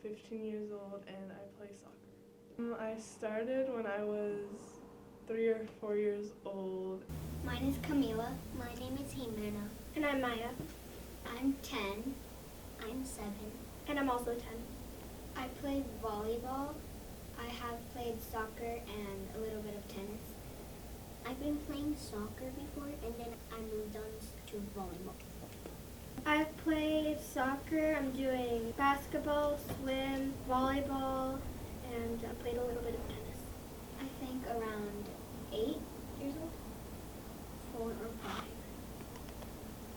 15 years old and I play soccer. I started when I was 3 or 4 years old. Mine is Camila. My name is Jimena. And I'm Maya. I'm 10. I'm 7. And I'm also 10. I play volleyball. I have played soccer and a little bit of tennis. I've been playing soccer before and then I moved on to volleyball. I've played soccer, I'm doing basketball, swim, volleyball, and I played a little bit of tennis. I think around 8 years old. 4 or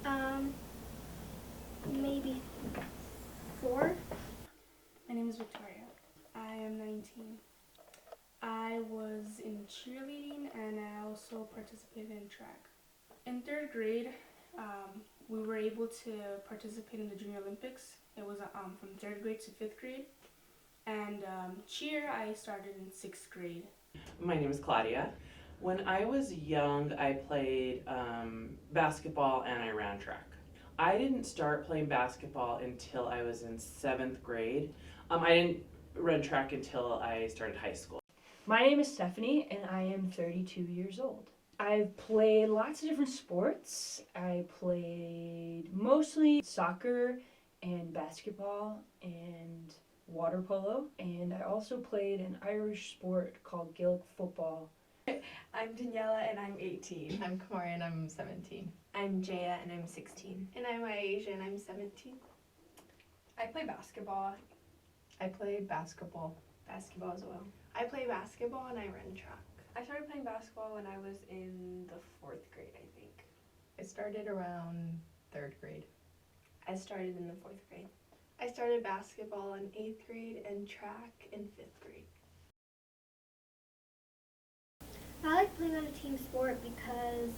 5. Maybe 4. My name is Victoria. I am 19. I was in cheerleading and I also participated in track. In 3rd grade, we were able to participate in the Junior Olympics. It was from 3rd grade to 5th grade. And cheer, I started in 6th grade. My name is Claudia. When I was young, I played basketball and I ran track. I didn't start playing basketball until I was in 7th grade. I didn't run track until I started high school. My name is Stephanie and I am 32 years old. I've played lots of different sports. I played mostly soccer and basketball and water polo, and I also played an Irish sport called Gaelic football. I'm Daniela and I'm 18. I'm Kamari and I'm 17. I'm Jaya and I'm 16. And I'm Aisha and I'm 17. I play basketball. I play basketball. Basketball as well. I play basketball and I run track. I started playing basketball when I was in the 4th grade, I think. I started around 3rd grade. I started in the 4th grade. I started basketball in 8th grade and track in 5th grade. I like playing on a team sport because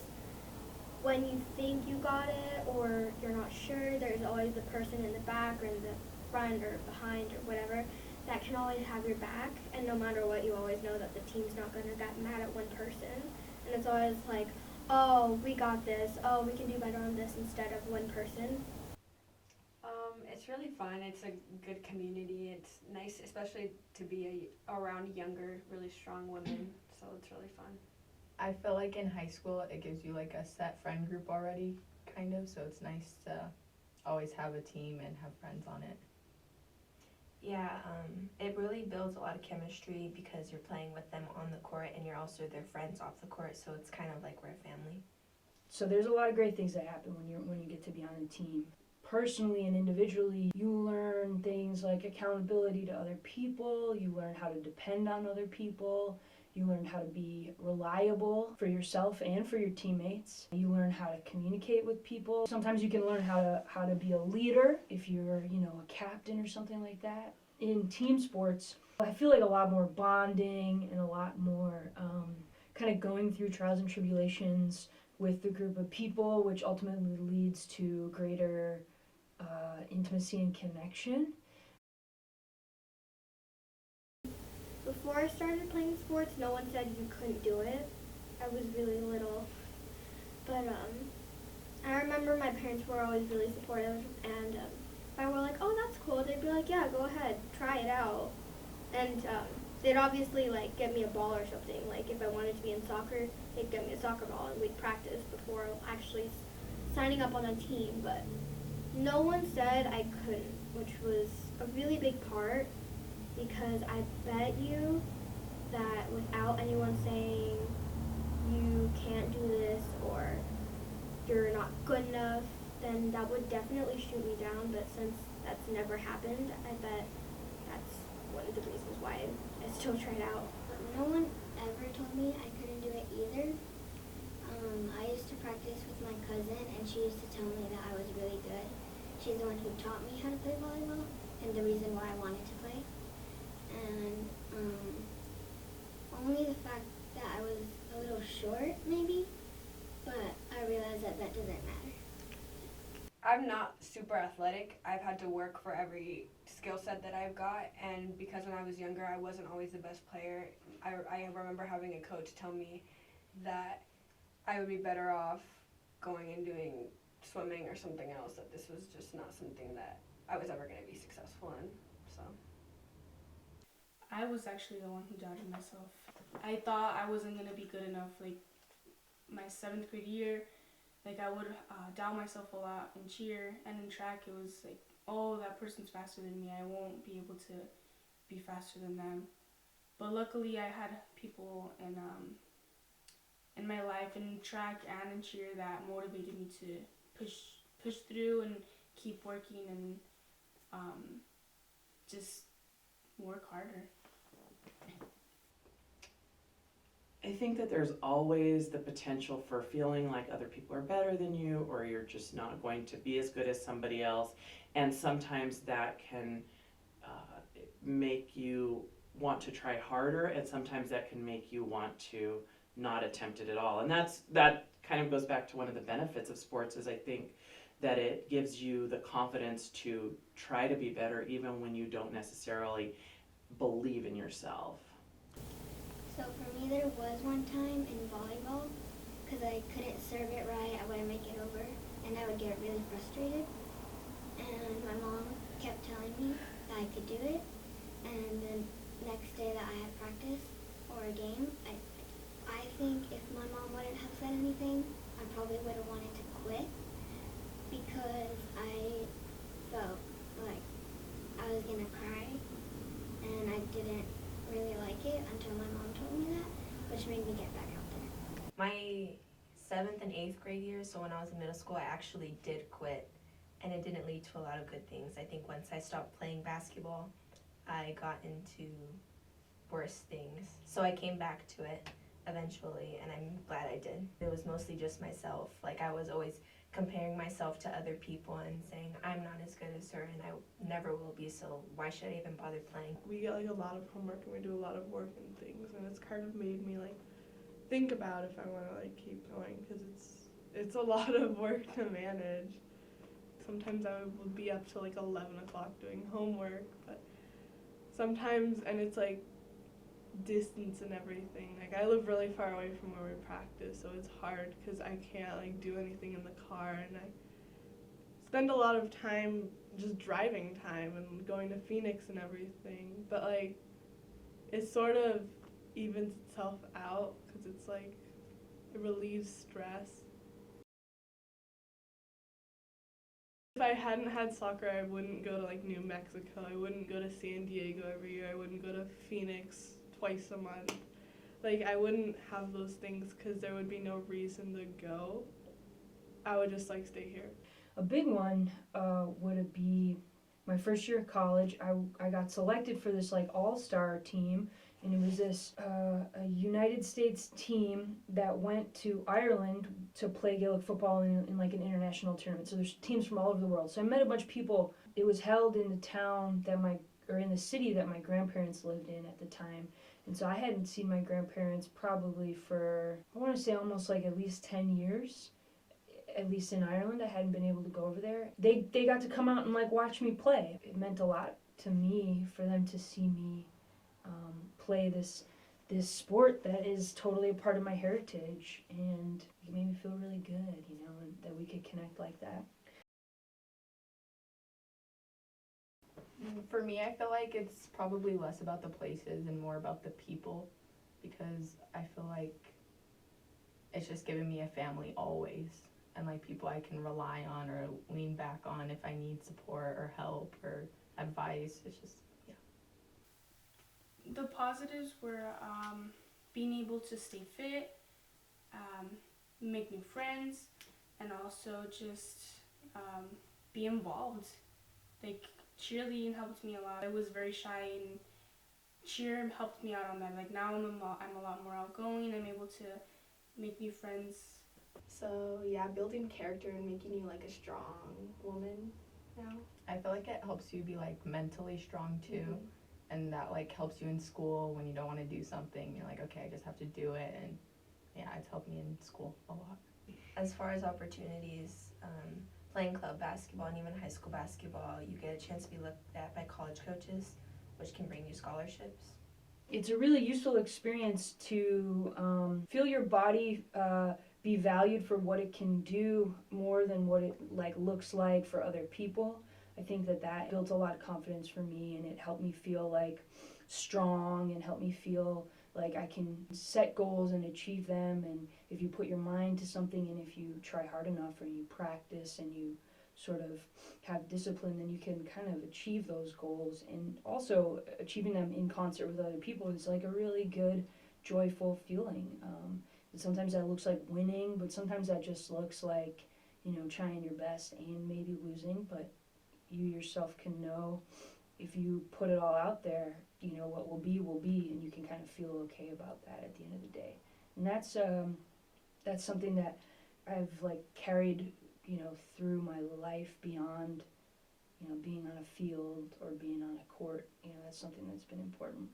when you think you got it or you're not sure, there's always the person in the back or in the front or behind or whatever that can always have your back, and no matter what, you always know that the team's not going to get mad at one person, and it's always like, oh, we got this, oh, we can do better on this instead of one person. It's really fun. It's a good community. It's nice, especially to be around younger, really strong women, so it's really fun. I feel like in high school it gives you like a set friend group already, kind of, so it's nice to always have a team and have friends on it. Yeah, it really builds a lot of chemistry because you're playing with them on the court and you're also their friends off the court, so it's kind of like we're a family. So there's a lot of great things that happen when you get to be on a team. Personally and individually, you learn things like accountability to other people, you learn how to depend on other people, you learn how to be reliable for yourself and for your teammates. You learn how to communicate with people. Sometimes you can learn how to be a leader if you're, a captain or something like that. In team sports, I feel like a lot more bonding and a lot more kind of going through trials and tribulations with the group of people, which ultimately leads to greater intimacy and connection. Before I started playing sports, no one said you couldn't do it. I was really little. But I remember my parents were always really supportive, and if I were like, oh, that's cool, they'd be like, yeah, go ahead, try it out. And they'd obviously get me a ball or something. Like if I wanted to be in soccer, they'd get me a soccer ball and we'd practice before actually signing up on a team. But no one said I couldn't, which was a really big part. Because I bet you that without anyone saying you can't do this or you're not good enough, then that would definitely shoot me down. But since that's never happened, I bet that's one of the reasons why I still tried out. No one ever told me I couldn't do it either. I used to practice with my cousin and she used to tell me that I was really good. She's the one who taught me how to play volleyball and the reason why I wanted to play. And only the fact that I was a little short, maybe, but I realized that doesn't matter. I'm not super athletic. I've had to work for every skill set that I've got, and because when I was younger I wasn't always the best player, I remember having a coach tell me that I would be better off going and doing swimming or something else, that this was just not something that I was ever going to be successful in, so. I was actually the one who doubted myself. I thought I wasn't gonna be good enough. Like my 7th grade year, like I would doubt myself a lot in cheer, and in track it was like, oh, that person's faster than me. I won't be able to be faster than them. But luckily, I had people in my life in track and in cheer that motivated me to push through and keep working and just work harder. I think that there's always the potential for feeling like other people are better than you, or you're just not going to be as good as somebody else. And sometimes that can make you want to try harder, and sometimes that can make you want to not attempt it at all. And that kind of goes back to one of the benefits of sports, is I think that it gives you the confidence to try to be better even when you don't necessarily believe in yourself. So for me, there was one time in volleyball, because I couldn't serve it right, I wouldn't make it over, and I would get really frustrated. And my mom kept telling me that I could do it, and the next day that I had practice or a game, I think if my mom wouldn't have said anything, I probably would have wanted to quit, because I felt like I was going to cry, and I didn't really like it until my mom told me that, which made me get back out there. My 7th and 8th grade years, so when I was in middle school, I actually did quit, and it didn't lead to a lot of good things. I think once I stopped playing basketball, I got into worse things. So I came back to it eventually, and I'm glad I did. It was mostly just myself. Like, I was always comparing myself to other people and saying, I'm not as good as her, and I never will be, so why should I even bother playing? We get like a lot of homework and we do a lot of work and things, and it's kind of made me like think about if I want to like keep going, because it's a lot of work to manage. Sometimes I would be up till like 11 o'clock doing homework, but sometimes, and it's like distance and everything. Like I live really far away from where we practice, so it's hard because I can't like do anything in the car, and I spend a lot of time just driving time and going to Phoenix and everything. But like it sort of evens itself out, because it's like it relieves stress. If I hadn't had soccer, I wouldn't go to like New Mexico. I wouldn't go to San Diego every year. I wouldn't go to Phoenix twice a month. Like I wouldn't have those things because there would be no reason to go. I would just like stay here. A big one would be my first year of college. I got selected for this like all-star team, and it was this a United States team that went to Ireland to play Gaelic football in like an international tournament. So there's teams from all over the world. So I met a bunch of people. It was held in the town that in the city that my grandparents lived in at the time. And so I hadn't seen my grandparents probably for, I want to say almost like at least 10 years. At least in Ireland, I hadn't been able to go over there. They got to come out and like watch me play. It meant a lot to me for them to see me play this sport that is totally a part of my heritage, and it made me feel really good, and that we could connect like that. For me, I feel like it's probably less about the places and more about the people, because I feel like it's just given me a family always, and like people I can rely on or lean back on if I need support or help or advice. It's just, yeah. The positives were being able to stay fit, make new friends, and also just be involved. Like cheerleading helped me a lot. I was very shy, and cheer helped me out on that. Like now I'm a lot more outgoing. I'm able to make new friends. So yeah, building character and making you like a strong woman now. I feel like it helps you be like mentally strong too, and that like helps you in school when you don't want to do something. You're like, okay, I just have to do it, and yeah, it's helped me in school a lot. As far as opportunities, playing club basketball and even high school basketball, you get a chance to be looked at by college coaches, which can bring you scholarships. It's a really useful experience to feel your body be valued for what it can do more than what it like looks like for other people. I think that built a lot of confidence for me, and it helped me feel like strong and help me feel like I can set goals and achieve them. And if you put your mind to something and if you try hard enough or you practice and you sort of have discipline, then you can kind of achieve those goals. And also achieving them in concert with other people is like a really good, joyful feeling. Sometimes that looks like winning, but sometimes that just looks like, trying your best and maybe losing, but you yourself can know if you put it all out there, what will be, and you can kind of feel okay about that at the end of the day. And that's something that I've like carried, through my life beyond, being on a field or being on a court. That's something that's been important.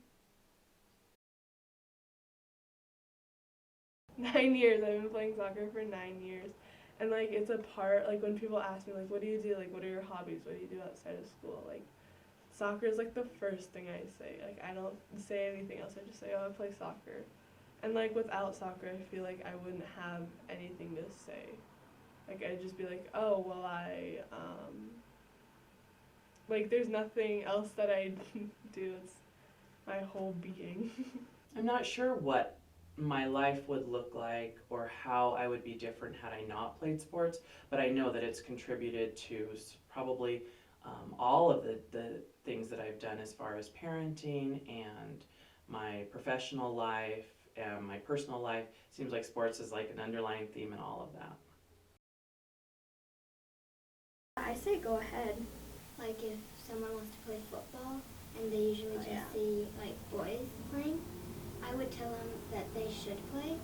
9 years. I've been playing soccer for 9 years. And, like, it's a part, like, when people ask me, like, what do you do? Like, what are your hobbies? What do you do outside of school? Like, soccer is, like, the first thing I say. Like, I don't say anything else. I just say, oh, I play soccer. And, like, without soccer, I feel like I wouldn't have anything to say. Like, I'd just be like, oh, well, like, there's nothing else that I do. It's my whole being. I'm not sure what my life would look like or how I would be different had I not played sports, but I know that it's contributed to probably all of the things that I've done as far as parenting and my professional life and my personal life. Seems like sports is like an underlying theme in all of that. I say go ahead. Like if someone wants to play football and they usually just see like boys playing, I would tell them that they should play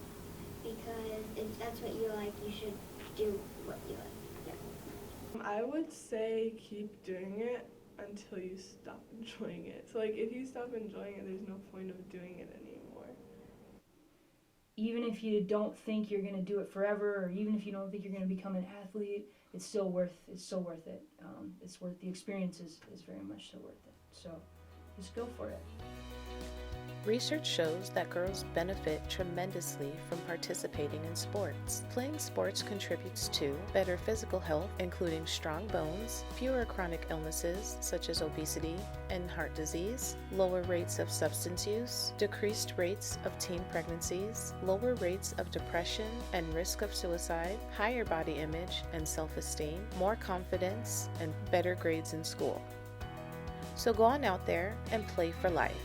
because if that's what you like, you should do what you like. Yeah. I would say keep doing it until you stop enjoying it. So like if you stop enjoying it, there's no point of doing it anymore. Even if you don't think you're going to do it forever, or even if you don't think you're going to become an athlete, it's still worth it. It's worth the experience is very much so worth it. So just go for it. Research shows that girls benefit tremendously from participating in sports. Playing sports contributes to better physical health, including strong bones, fewer chronic illnesses such as obesity and heart disease, lower rates of substance use, decreased rates of teen pregnancies, lower rates of depression and risk of suicide, higher body image and self-esteem, more confidence, and better grades in school. So go on out there and play for life.